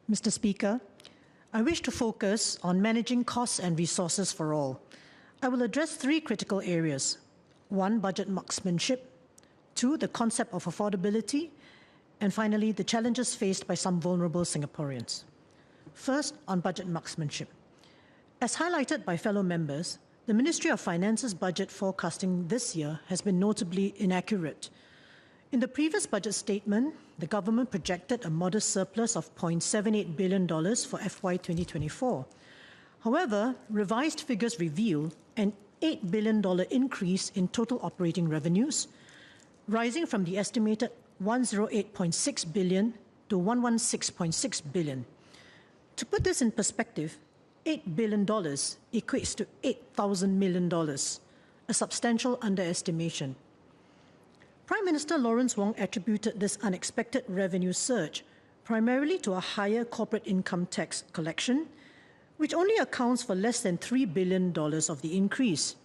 Mr. Speaker, I wish to focus on managing costs and resources for all. I will address three critical areas. 1, budget marksmanship. 2, the concept of affordability. And finally, the challenges faced by some vulnerable Singaporeans. First, on budget marksmanship. As highlighted by fellow members, the Ministry of Finance's budget forecasting this year has been notably inaccurate. In the previous budget statement, the government projected a modest surplus of $0.78 billion for FY 2024. However, revised figures reveal an $8 billion increase in total operating revenues, rising from the estimated $108.6 billion to $116.6 billion. To put this in perspective, $8 billion equates to $8,000 million, a substantial underestimation. Prime Minister Lawrence Wong attributed this unexpected revenue surge primarily to a higher corporate income tax collection, which only accounts for less than $3 billion of the increase.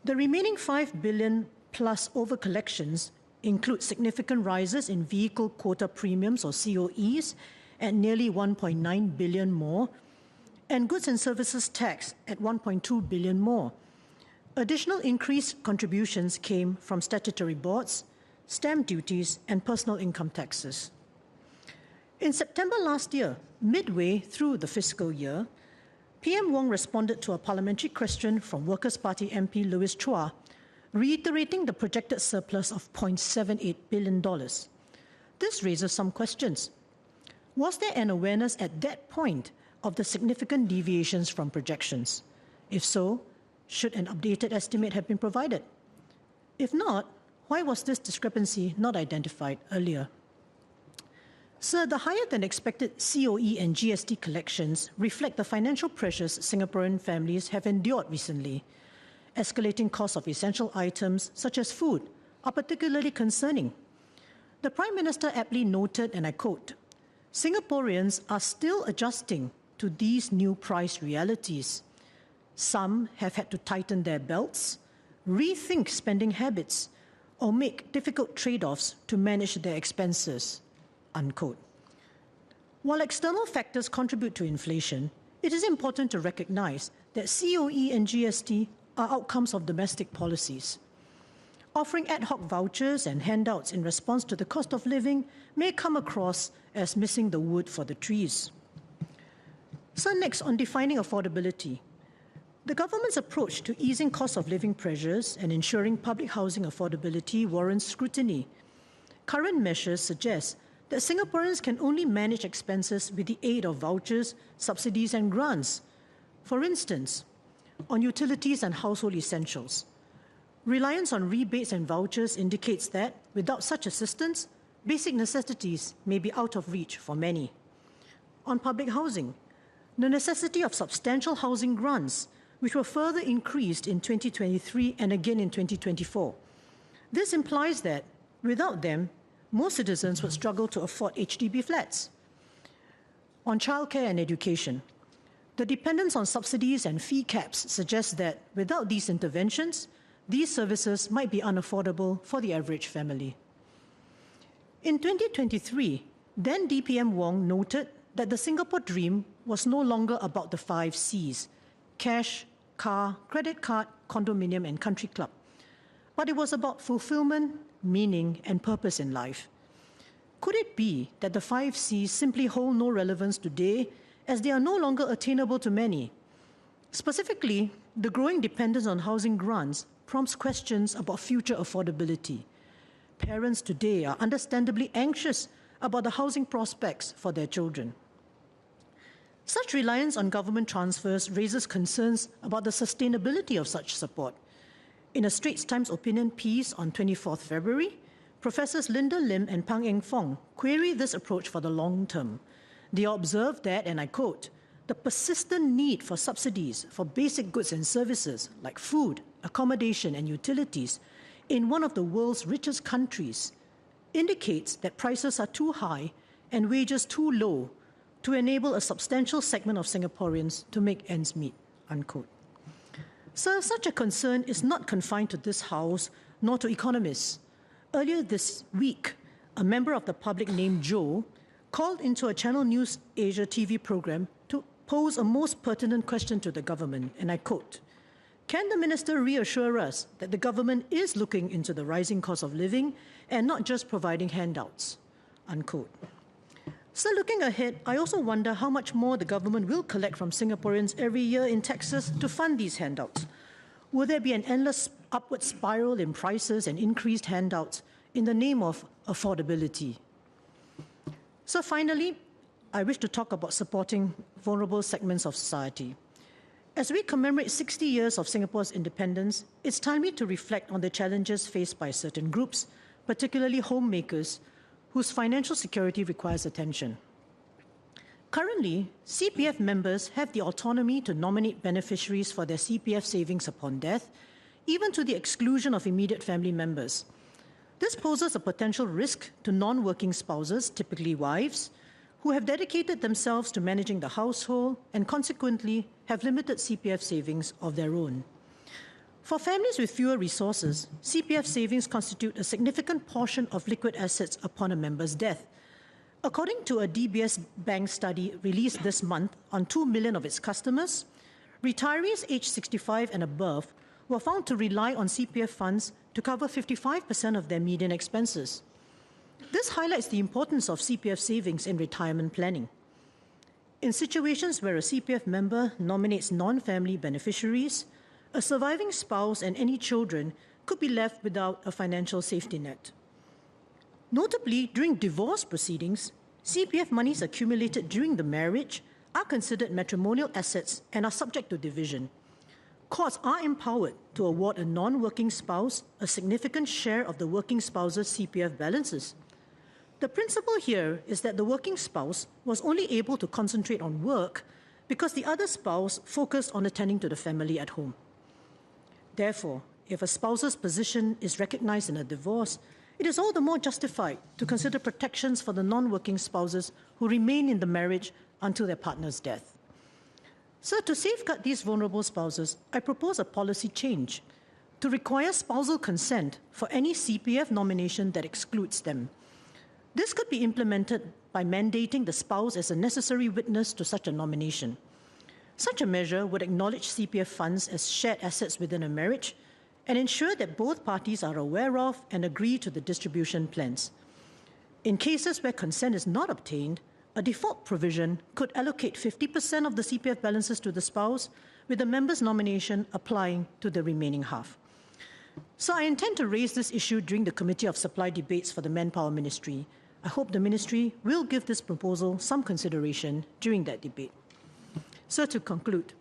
The remaining $5 billion plus over-collections include significant rises in vehicle quota premiums or COEs at nearly $1.9 billion more, and goods and services tax at $1.2 billion more. Additional increased contributions came from statutory boards, stamp duties, and personal income taxes. In September last year, midway through the fiscal year, PM Wong responded to a parliamentary question from Workers' Party MP Louis Chua, reiterating the projected surplus of $0.78 billion. This raises some questions. Was there an awareness at that point of the significant deviations from projections? If so, should an updated estimate have been provided? If not, why was this discrepancy not identified earlier? Sir, the higher-than-expected COE and GST collections reflect the financial pressures Singaporean families have endured recently. Escalating costs of essential items, such as food, are particularly concerning. The Prime Minister aptly noted, and I quote, "Singaporeans are still adjusting to these new price realities. Some have had to tighten their belts, rethink spending habits, or make difficult trade-offs to manage their expenses." Unquote. While external factors contribute to inflation, it is important to recognize that COE and GST are outcomes of domestic policies. Offering ad hoc vouchers and handouts in response to the cost of living may come across as missing the wood for the trees. So next, on defining affordability. The government's approach to easing cost of living pressures and ensuring public housing affordability warrants scrutiny. Current measures suggest that Singaporeans can only manage expenses with the aid of vouchers, subsidies, and grants. For instance, on utilities and household essentials. Reliance on rebates and vouchers indicates that, without such assistance, basic necessities may be out of reach for many. On public housing, the necessity of substantial housing grants, which were further increased in 2023 and again in 2024. This implies that, without them, most citizens would struggle to afford HDB flats. On childcare and education, the dependence on subsidies and fee caps suggests that, without these interventions, these services might be unaffordable for the average family. In 2023, then PM Wong noted that the Singapore dream was no longer about the 5 Cs: cash, car, credit card, condominium, and country club. But it was about fulfillment, meaning, and purpose in life. Could it be that the 5 Cs simply hold no relevance today as they are no longer attainable to many? Specifically, the growing dependence on housing grants prompts questions about future affordability. Parents today are understandably anxious about the housing prospects for their children. Such reliance on government transfers raises concerns about the sustainability of such support. In a Straits Times opinion piece on 24th February, Professors Linda Lim and Pang Eng Fong query this approach for the long term. They observe that, and I quote, "The persistent need for subsidies for basic goods and services like food, accommodation, and utilities in one of the world's richest countries indicates that prices are too high and wages too low to enable a substantial segment of Singaporeans to make ends meet." Unquote. So such a concern is not confined to this House nor to economists. Earlier this week, a member of the public named Joe called into a Channel News Asia TV program to pose a most pertinent question to the government, and I quote, "Can the minister reassure us that the government is looking into the rising cost of living and not just providing handouts?" Unquote. So looking ahead, I also wonder how much more the government will collect from Singaporeans every year in taxes to fund these handouts. Will there be an endless upward spiral in prices and increased handouts in the name of affordability? So finally, I wish to talk about supporting vulnerable segments of society. As we commemorate 60 years of Singapore's independence, it's timely to reflect on the challenges faced by certain groups, particularly homemakers, whose financial security requires attention. Currently, CPF members have the autonomy to nominate beneficiaries for their CPF savings upon death, even to the exclusion of immediate family members. This poses a potential risk to non-working spouses, typically wives, who have dedicated themselves to managing the household and consequently have limited CPF savings of their own. For families with fewer resources, CPF savings constitute a significant portion of liquid assets upon a member's death. According to a DBS Bank study released this month on 2 million of its customers, retirees aged 65 and above were found to rely on CPF funds to cover 55% of their median expenses. This highlights the importance of CPF savings in retirement planning. In situations where a CPF member nominates non-family beneficiaries, a surviving spouse and any children could be left without a financial safety net. Notably, during divorce proceedings, CPF monies accumulated during the marriage are considered matrimonial assets and are subject to division. Courts are empowered to award a non-working spouse a significant share of the working spouse's CPF balances. The principle here is that the working spouse was only able to concentrate on work because the other spouse focused on attending to the family at home. Therefore, if a spouse's position is recognized in a divorce, it is all the more justified to consider protections for the non-working spouses who remain in the marriage until their partner's death. So to safeguard these vulnerable spouses, I propose a policy change to require spousal consent for any CPF nomination that excludes them. This could be implemented by mandating the spouse as a necessary witness to such a nomination. Such a measure would acknowledge CPF funds as shared assets within a marriage and ensure that both parties are aware of and agree to the distribution plans. In cases where consent is not obtained, a default provision could allocate 50% of the CPF balances to the spouse, with the member's nomination applying to the remaining half. So I intend to raise this issue during the Committee of Supply debates for the Manpower Ministry. I hope the Ministry will give this proposal some consideration during that debate. So to conclude,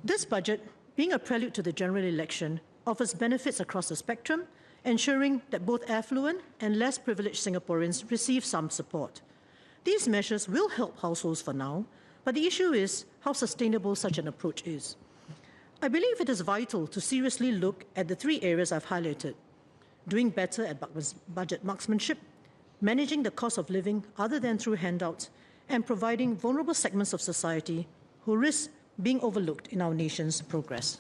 this budget, being a prelude to the general election, offers benefits across the spectrum, ensuring that both affluent and less privileged Singaporeans receive some support. These measures will help households for now, but the issue is how sustainable such an approach is. I believe it is vital to seriously look at the three areas I've highlighted: doing better at budget marksmanship, managing the cost of living other than through handouts, and providing vulnerable segments of society who risk being overlooked in our nation's progress.